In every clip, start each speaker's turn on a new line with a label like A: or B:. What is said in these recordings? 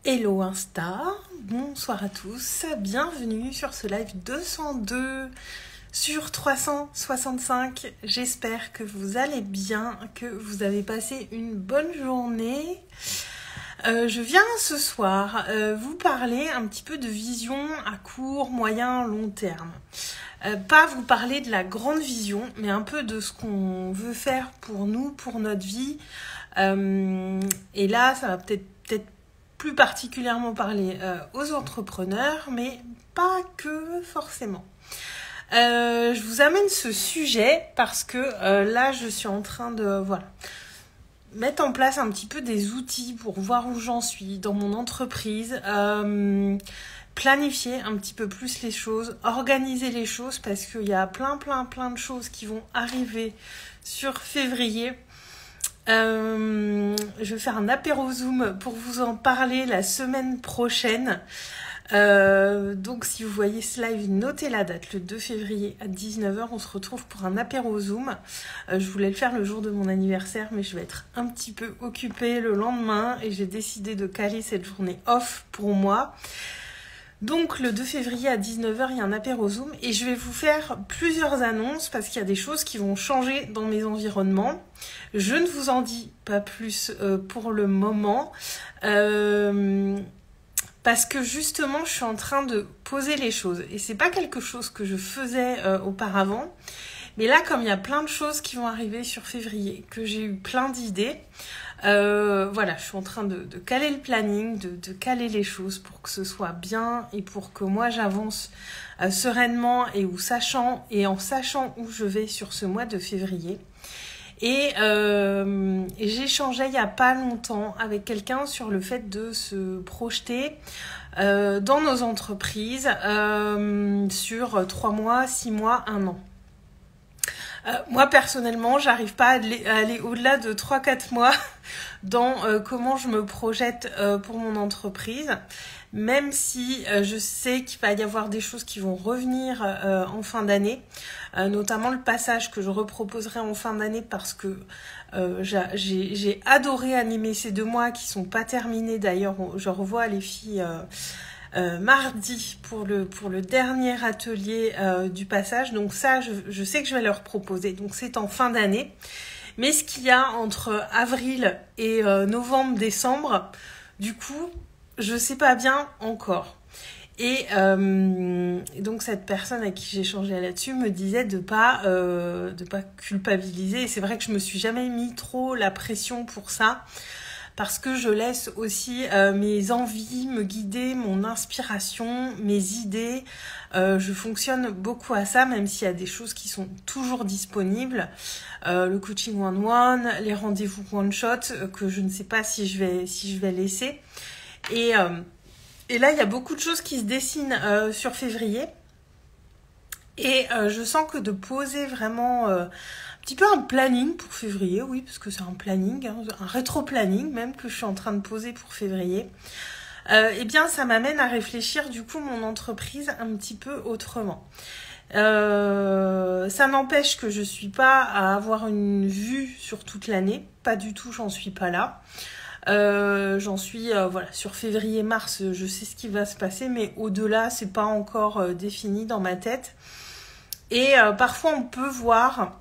A: Hello Insta, bonsoir à tous, bienvenue sur ce live 202 sur 365. J'espère que vous allez bien, que vous avez passé une bonne journée. Je viens ce soir vous parler un petit peu de vision à court, moyen, long terme. Pas vous parler de la grande vision, mais un peu de ce qu'on veut faire pour nous, pour notre vie. Et là, ça va peut-être plus particulièrement parler aux entrepreneurs, mais pas que forcément. Je vous amène ce sujet parce que là, je suis en train de mettre en place un petit peu des outils pour voir où j'en suis dans mon entreprise, planifier un petit peu plus les choses, organiser les choses parce qu'il y a plein de choses qui vont arriver sur février. Je vais faire un apéro Zoom pour vous en parler la semaine prochaine. Donc si vous voyez ce live, notez la date, le 2 février à 19h, on se retrouve pour un apéro Zoom. Je voulais le faire le jour de mon anniversaire, mais je vais être un petit peu occupée le lendemain et j'ai décidé de caler cette journée off pour moi. Donc le 2 février à 19h, il y a un apéro Zoom et je vais vous faire plusieurs annonces parce qu'il y a des choses qui vont changer dans mes environnements. Je ne vous en dis pas plus pour le moment parce que justement, je suis en train de poser les choses et c'est pas quelque chose que je faisais auparavant. Mais là, comme il y a plein de choses qui vont arriver sur février, que j'ai eu plein d'idées, je suis en train de caler le planning, de caler les choses pour que ce soit bien et pour que moi j'avance sereinement et en sachant où je vais sur ce mois de février. Et j'échangeais il n'y a pas longtemps avec quelqu'un sur le fait de se projeter dans nos entreprises sur 3 mois, 6 mois, 1 an. Moi, personnellement, j'arrive pas à aller au-delà de 3-4 mois dans comment je me projette pour mon entreprise, même si je sais qu'il va y avoir des choses qui vont revenir en fin d'année, notamment le passage que je reproposerai en fin d'année parce que j'ai adoré animer ces 2 mois qui sont pas terminés. D'ailleurs, je revois les filles mardi pour le dernier atelier du passage. Donc ça, je sais que je vais leur proposer. Donc c'est en fin d'année. Mais ce qu'il y a entre avril et novembre, décembre, du coup, je sais pas bien encore. Et donc cette personne à qui j'ai échangé là-dessus me disait de pas culpabiliser. Et c'est vrai que je me suis jamais mis trop la pression pour ça. Parce que je laisse aussi mes envies me guider, mon inspiration, mes idées. Je fonctionne beaucoup à ça, même s'il y a des choses qui sont toujours disponibles. Le coaching one-one, les rendez-vous one-shot, que je ne sais pas si je vais laisser. Et là, il y a beaucoup de choses qui se dessinent sur février. Et je sens que de poser vraiment un petit peu un planning pour février, oui, parce que c'est un planning, un rétro-planning même que je suis en train de poser pour février, eh bien ça m'amène à réfléchir du coup mon entreprise un petit peu autrement. Ça n'empêche que je suis pas à avoir une vue sur toute l'année, pas du tout, j'en suis pas là. J'en suis sur février-mars, je sais ce qui va se passer, mais au-delà, c'est pas encore défini dans ma tête. Et parfois, on peut voir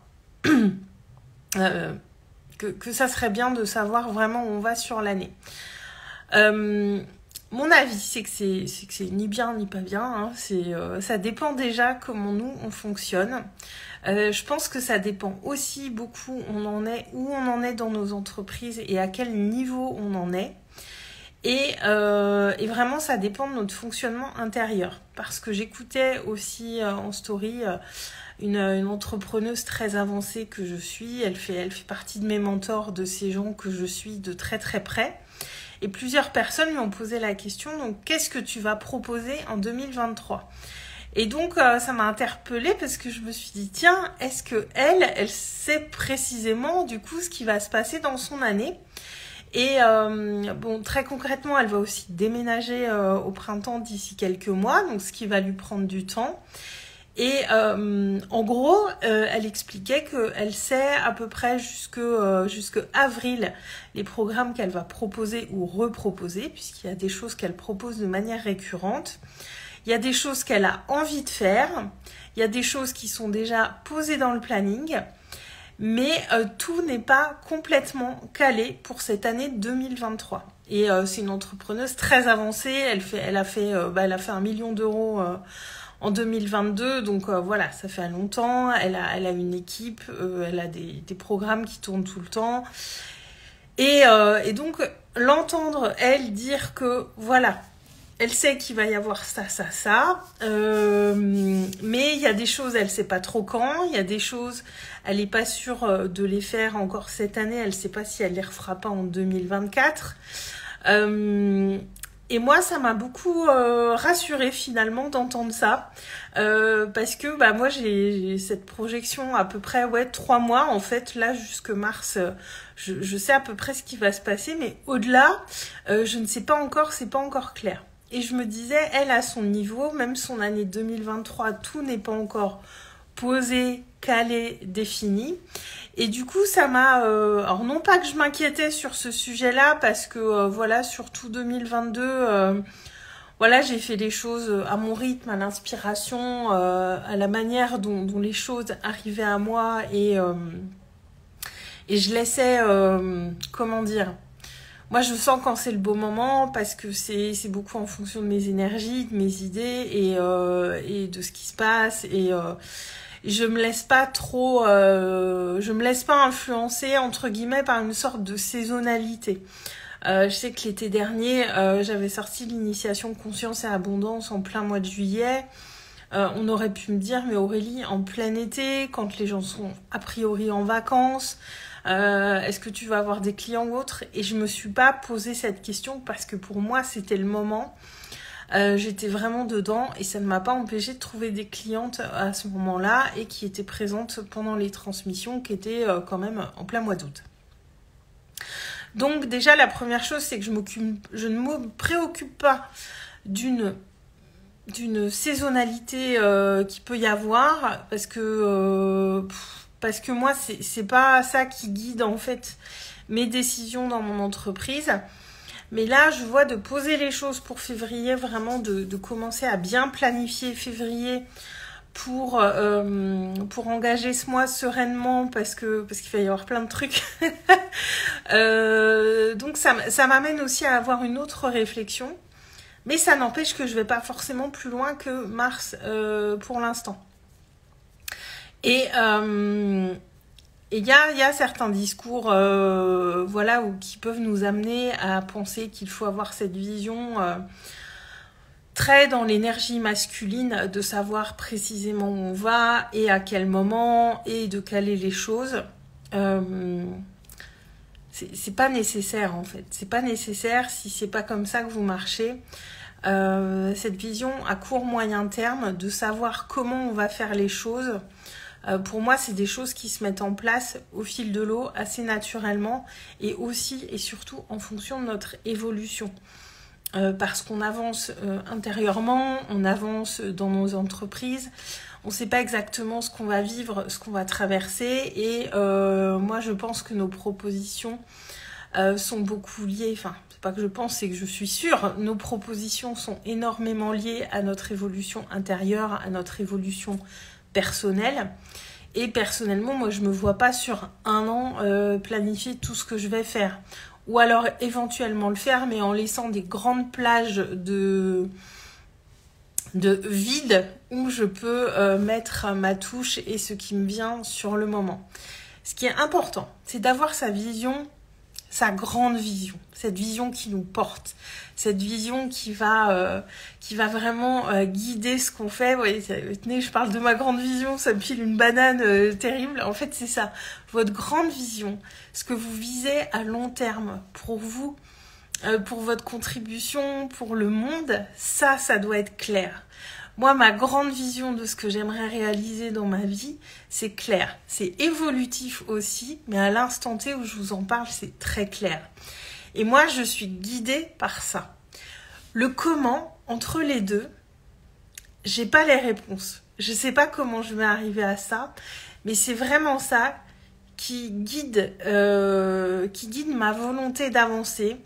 A: que ça serait bien de savoir vraiment où on va sur l'année. Mon avis, c'est que c'est ni bien ni pas bien. Hein. Ça dépend déjà comment nous, on fonctionne. Je pense que ça dépend aussi beaucoup où on en est dans nos entreprises et à quel niveau on en est. Et vraiment, ça dépend de notre fonctionnement intérieur. Parce que j'écoutais aussi en story une entrepreneuse très avancée que je suis. Elle fait partie de mes mentors, de ces gens que je suis de très très près. Et plusieurs personnes lui ont posé la question, donc qu'est-ce que tu vas proposer en 2023 ? Et donc ça m'a interpellée parce que je me suis dit, tiens, est-ce que elle sait précisément du coup ce qui va se passer dans son année ? Et très concrètement, elle va aussi déménager au printemps d'ici quelques mois, donc ce qui va lui prendre du temps. Et en gros, elle expliquait qu'elle sait à peu près jusque avril les programmes qu'elle va proposer ou reproposer, puisqu'il y a des choses qu'elle propose de manière récurrente. Il y a des choses qu'elle a envie de faire. Il y a des choses qui sont déjà posées dans le planning. Mais tout n'est pas complètement calé pour cette année 2023. Et c'est une entrepreneuse très avancée. Elle a fait 1 million d'euros en 2022, donc voilà, ça fait longtemps. Elle a une équipe, elle a des programmes qui tournent tout le temps. Et donc, l'entendre, elle, dire que, voilà, elle sait qu'il va y avoir ça. Mais il y a des choses, elle sait pas trop quand. Il y a des choses, elle n'est pas sûre de les faire encore cette année. Elle sait pas si elle les refera pas en 2024. Et moi, ça m'a beaucoup rassurée finalement d'entendre ça, parce que moi j'ai cette projection à peu près 3 mois en fait, là jusque mars, je sais à peu près ce qui va se passer, mais au-delà, je ne sais pas encore, c'est pas encore clair. Et je me disais, elle à son niveau, même son année 2023, tout n'est pas encore posé, calé, défini. Et du coup, ça m'a... alors non pas que je m'inquiétais sur ce sujet-là, parce que voilà, surtout 2022, voilà, j'ai fait les choses à mon rythme, à l'inspiration, à la manière dont les choses arrivaient à moi, et je laissais, comment dire... Moi, je sens quand c'est le beau moment, parce que c'est beaucoup en fonction de mes énergies, de mes idées, et de ce qui se passe, et... je me laisse pas trop, je me laisse pas influencer entre guillemets par une sorte de saisonnalité. Je sais que l'été dernier, j'avais sorti l'initiation Conscience et Abondance en plein mois de juillet. On aurait pu me dire, mais Aurélie, en plein été, quand les gens sont a priori en vacances, est-ce que tu vas avoir des clients ou autres? Et je me suis pas posé cette question parce que pour moi, c'était le moment. J'étais vraiment dedans et ça ne m'a pas empêché de trouver des clientes à ce moment-là et qui étaient présentes pendant les transmissions qui étaient quand même en plein mois d'août. Donc déjà la première chose, c'est que je ne me préoccupe pas d'une saisonnalité qui peut y avoir, parce que moi c'est pas ça qui guide en fait mes décisions dans mon entreprise. Mais là, je vois de poser les choses pour février, vraiment de commencer à bien planifier février pour engager ce mois sereinement, parce qu'il va y avoir plein de trucs. Donc ça m'amène aussi à avoir une autre réflexion. Mais ça n'empêche que je vais pas forcément plus loin que mars pour l'instant. Et il y a certains discours voilà, qui peuvent nous amener à penser qu'il faut avoir cette vision très dans l'énergie masculine, de savoir précisément où on va et à quel moment, et de caler les choses. C'est pas nécessaire en fait. C'est pas nécessaire si c'est pas comme ça que vous marchez. Cette vision à court moyen terme, de savoir comment on va faire les choses, pour moi, c'est des choses qui se mettent en place au fil de l'eau, assez naturellement, et aussi et surtout en fonction de notre évolution. Parce qu'on avance intérieurement, on avance dans nos entreprises, on ne sait pas exactement ce qu'on va vivre, ce qu'on va traverser, et moi je pense que nos propositions sont beaucoup liées, enfin c'est pas que je pense, c'est que je suis sûre, nos propositions sont énormément liées à notre évolution intérieure, à notre évolution personnelle. Et personnellement, moi je me vois pas sur 1 an planifier tout ce que je vais faire. Ou alors éventuellement le faire, mais en laissant des grandes plages de vide où je peux mettre ma touche et ce qui me vient sur le moment. Ce qui est important, c'est d'avoir sa vision, sa grande vision, cette vision qui nous porte, cette vision qui va vraiment guider ce qu'on fait. Vous voyez, tenez, je parle de ma grande vision, ça me file une banane terrible. En fait, c'est ça, votre grande vision, ce que vous visez à long terme pour vous, pour votre contribution, pour le monde, ça doit être clair. Moi, ma grande vision de ce que j'aimerais réaliser dans ma vie, c'est clair. C'est évolutif aussi, mais à l'instant T où je vous en parle, c'est très clair. Et moi, je suis guidée par ça. Le comment, entre les deux, j'ai pas les réponses. Je sais pas comment je vais arriver à ça, mais c'est vraiment ça qui guide ma volonté d'avancer.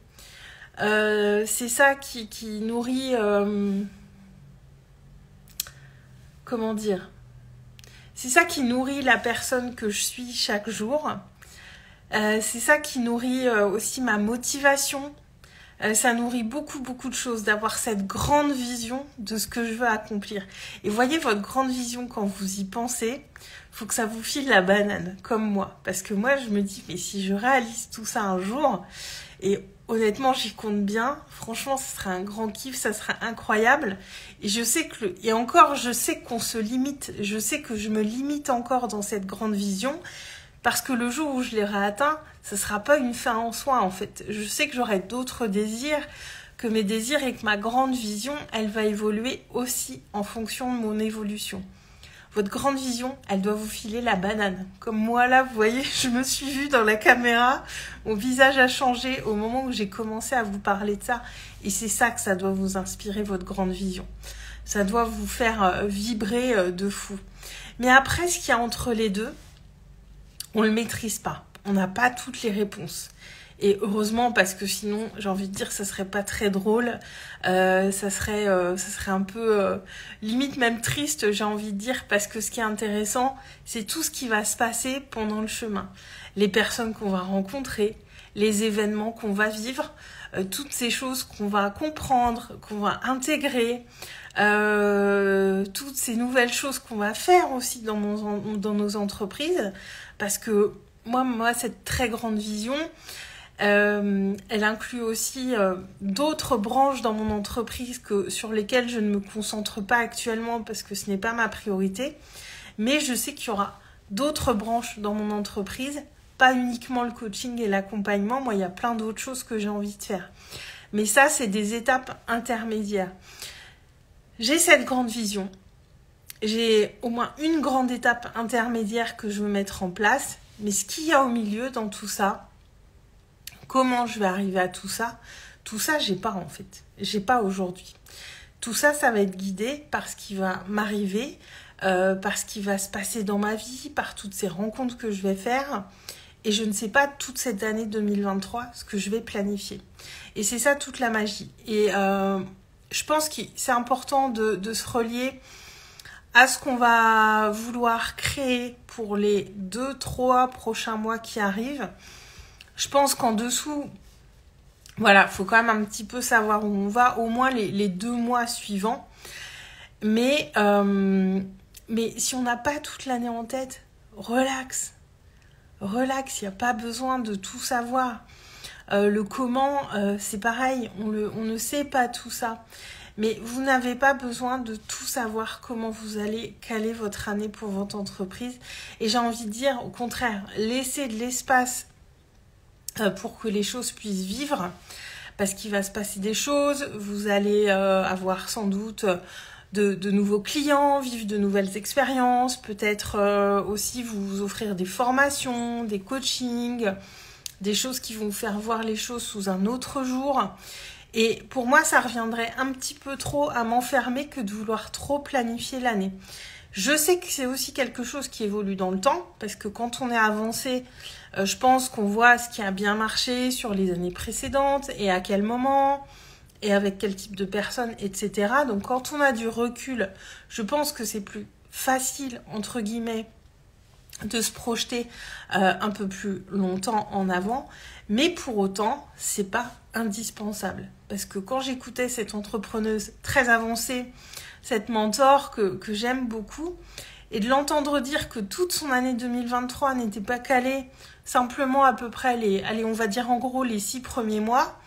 A: C'est ça qui nourrit... comment dire? C'est ça qui nourrit la personne que je suis chaque jour. C'est ça qui nourrit aussi ma motivation. Ça nourrit beaucoup de choses, d'avoir cette grande vision de ce que je veux accomplir. Et voyez, votre grande vision, quand vous y pensez, faut que ça vous file la banane, comme moi. Parce que moi, je me dis, mais si je réalise tout ça un jour, et honnêtement, j'y compte bien, franchement, ce serait un grand kiff, ça serait incroyable. Et je sais que, et encore, je sais qu'on se limite, je sais que je me limite encore dans cette grande vision, parce que le jour où je l'aurai atteint, ce ne sera pas une fin en soi, en fait. Je sais que j'aurai d'autres désirs, que mes désirs et que ma grande vision, elle va évoluer aussi en fonction de mon évolution. Votre grande vision, elle doit vous filer la banane. Comme moi, là, vous voyez, je me suis vue dans la caméra, mon visage a changé au moment où j'ai commencé à vous parler de ça. Et c'est ça que ça doit vous inspirer, votre grande vision. Ça doit vous faire vibrer de fou. Mais après, ce qu'il y a entre les deux, on ne le maîtrise pas. On n'a pas toutes les réponses. Et heureusement, parce que sinon, j'ai envie de dire, ça serait pas très drôle. Ça serait un peu limite même triste, j'ai envie de dire, parce que ce qui est intéressant, c'est tout ce qui va se passer pendant le chemin. Les personnes qu'on va rencontrer, les événements qu'on va vivre, toutes ces choses qu'on va comprendre, qu'on va intégrer, toutes ces nouvelles choses qu'on va faire aussi dans nos entreprises. Parce que moi, cette très grande vision, elle inclut aussi d'autres branches dans mon entreprise sur lesquelles je ne me concentre pas actuellement parce que ce n'est pas ma priorité. Mais je sais qu'il y aura d'autres branches dans mon entreprise, pas uniquement le coaching et l'accompagnement. Moi, il y a plein d'autres choses que j'ai envie de faire. Mais ça, c'est des étapes intermédiaires. J'ai cette grande vision. J'ai au moins une grande étape intermédiaire que je veux mettre en place. Mais ce qu'il y a au milieu dans tout ça, comment je vais arriver à tout ça, j'ai pas en fait. J'ai pas aujourd'hui. Tout ça, ça va être guidé par ce qui va m'arriver, par ce qui va se passer dans ma vie, par toutes ces rencontres que je vais faire. Et je ne sais pas toute cette année 2023 ce que je vais planifier. Et c'est ça toute la magie. Et je pense que c'est important de se relier à ce qu'on va vouloir créer pour les 2-3 prochains mois qui arrivent. Je pense qu'en dessous, voilà, faut quand même un petit peu savoir où on va, au moins les 2 mois suivants. Mais si on n'a pas toute l'année en tête, relax, il n'y a pas besoin de tout savoir. Le comment, c'est pareil, on ne sait pas tout ça. Mais vous n'avez pas besoin de tout savoir comment vous allez caler votre année pour votre entreprise. Et j'ai envie de dire, au contraire, laissez de l'espace pour que les choses puissent vivre. Parce qu'il va se passer des choses, vous allez avoir sans doute de nouveaux clients, vivre de nouvelles expériences, peut-être aussi vous offrir des formations, des coachings, des choses qui vont vous faire voir les choses sous un autre jour. Et pour moi, ça reviendrait un petit peu trop à m'enfermer que de vouloir trop planifier l'année. Je sais que c'est aussi quelque chose qui évolue dans le temps, parce que quand on est avancé, je pense qu'on voit ce qui a bien marché sur les années précédentes, et à quel moment, et avec quel type de personnes, etc. Donc quand on a du recul, je pense que c'est plus facile, entre guillemets, de se projeter un peu plus longtemps en avant. Mais pour autant, c'est pas indispensable. Parce que quand j'écoutais cette entrepreneuse très avancée, cette mentor que j'aime beaucoup, et de l'entendre dire que toute son année 2023 n'était pas calée, simplement à peu près allez, on va dire en gros les 6 premiers mois,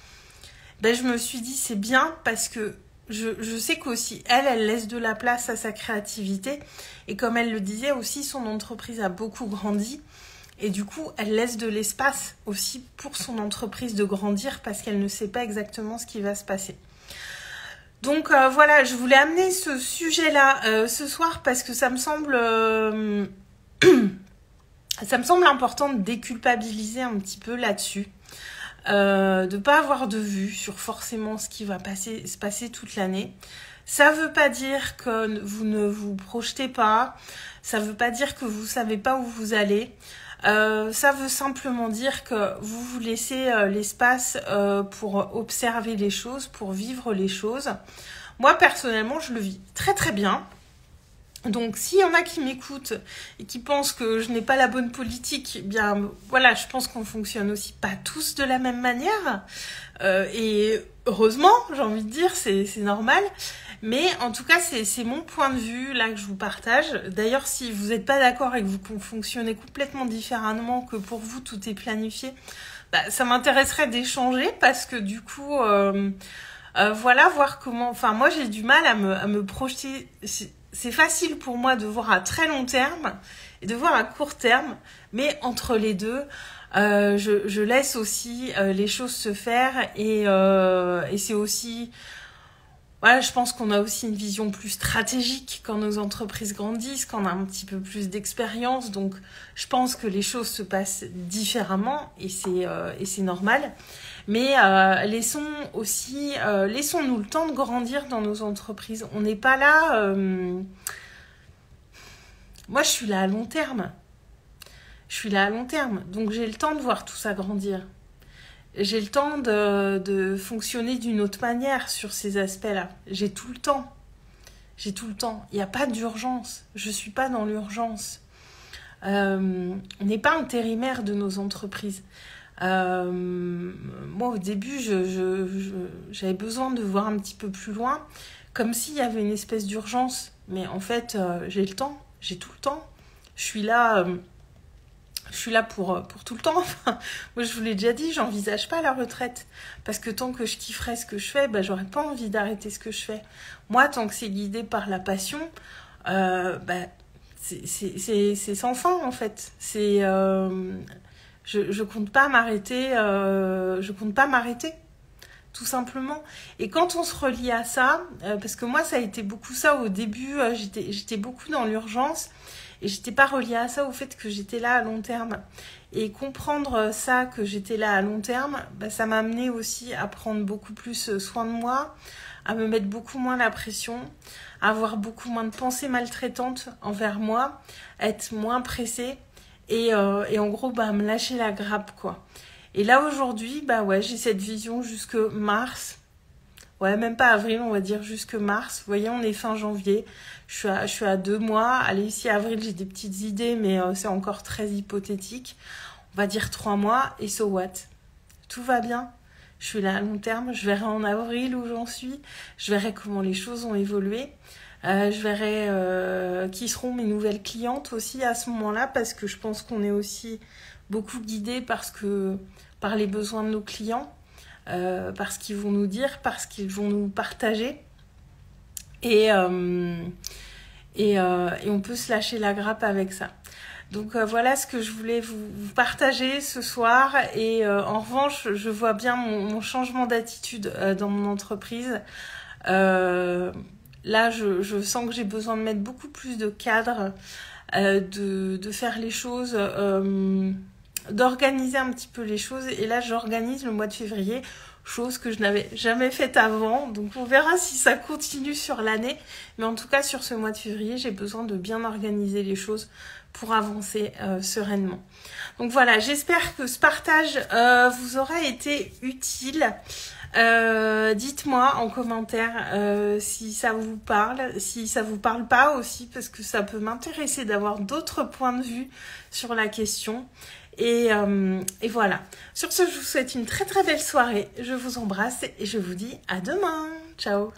A: je me suis dit c'est bien parce que je sais qu'aussi elle laisse de la place à sa créativité. Et comme elle le disait aussi, son entreprise a beaucoup grandi. Et du coup, elle laisse de l'espace aussi pour son entreprise de grandir parce qu'elle ne sait pas exactement ce qui va se passer. Donc voilà, je voulais amener ce sujet-là ce soir parce que ça me semble important de déculpabiliser un petit peu là-dessus. de pas avoir de vue sur forcément ce qui va se passer toute l'année. Ça veut pas dire que vous ne vous projetez pas, ça veut pas dire que vous savez pas où vous allez. Ça veut simplement dire que vous vous laissez l'espace pour observer les choses, pour vivre les choses. Moi, personnellement, je le vis très très bien. Donc, s'il y en a qui m'écoutent et qui pensent que je n'ai pas la bonne politique, eh bien, voilà, je pense qu'on fonctionne aussi pas tous de la même manière. Et heureusement, j'ai envie de dire, c'est normal. Mais en tout cas, c'est mon point de vue là que je vous partage. D'ailleurs, si vous n'êtes pas d'accord et que vous fonctionnez complètement différemment, que pour vous tout est planifié, bah, ça m'intéresserait d'échanger parce que du coup, voilà, voir comment... Enfin, moi, j'ai du mal à me projeter... C'est facile pour moi de voir à très long terme et de voir à court terme, mais entre les deux, je laisse aussi les choses se faire et c'est aussi... Voilà, je pense qu'on a aussi une vision plus stratégique quand nos entreprises grandissent, quand on a un petit peu plus d'expérience. Donc, je pense que les choses se passent différemment et c'est normal. Mais laissons-nous le temps de grandir dans nos entreprises. On n'est pas là... Moi, je suis là à long terme. Donc, j'ai le temps de voir tout ça grandir. J'ai le temps de fonctionner d'une autre manière sur ces aspects-là. J'ai tout le temps. Il n'y a pas d'urgence. Je ne suis pas dans l'urgence. On n'est pas intérimaire de nos entreprises. Moi, au début, j'avais besoin de voir un petit peu plus loin, comme s'il y avait une espèce d'urgence. Mais en fait, j'ai le temps. J'ai tout le temps. Je suis là pour tout le temps. Enfin, moi, je vous l'ai déjà dit, j'envisage pas la retraite. Parce que tant que je kifferais ce que je fais, j'aurais pas envie d'arrêter ce que je fais. Moi, tant que c'est guidé par la passion, c'est sans fin, en fait. Je compte pas m'arrêter. Tout simplement. Et quand on se relie à ça, parce que moi, ça a été beaucoup ça au début, j'étais beaucoup dans l'urgence. Et j'étais pas reliée à ça, au fait que j'étais là à long terme. Et comprendre ça, que j'étais là à long terme, ça m'a amené aussi à prendre beaucoup plus soin de moi, à me mettre beaucoup moins la pression, à avoir beaucoup moins de pensées maltraitantes envers moi, à être moins pressée et en gros, me lâcher la grappe, quoi. Et là, aujourd'hui, j'ai cette vision jusque mars. Ouais, même pas avril, on va dire jusque mars. Vous voyez, on est fin janvier. Je suis à 2 mois. Allez, ici, avril, j'ai des petites idées, mais c'est encore très hypothétique. On va dire 3 mois, et so what? Tout va bien. Je suis là à long terme. Je verrai en avril où j'en suis. Je verrai comment les choses ont évolué. Je verrai qui seront mes nouvelles clientes aussi à ce moment-là, parce que je pense qu'on est aussi beaucoup guidés par les besoins de nos clients. Par ce qu'ils vont nous dire, parce qu'ils vont nous partager. Et on peut se lâcher la grappe avec ça. Donc voilà ce que je voulais vous partager ce soir. Et en revanche, je vois bien mon changement d'attitude dans mon entreprise. Là, je sens que j'ai besoin de mettre beaucoup plus de cadre, de faire les choses... d'organiser un petit peu les choses. Et là, j'organise le mois de février, chose que je n'avais jamais faite avant. Donc, on verra si ça continue sur l'année. Mais en tout cas, sur ce mois de février, j'ai besoin de bien organiser les choses pour avancer sereinement. Donc voilà, j'espère que ce partage vous aura été utile. Dites-moi en commentaire si ça vous parle, si ça vous parle pas aussi, parce que ça peut m'intéresser d'avoir d'autres points de vue sur la question. Et voilà. Sur ce, je vous souhaite une très très belle soirée. Je vous embrasse et je vous dis à demain. Ciao.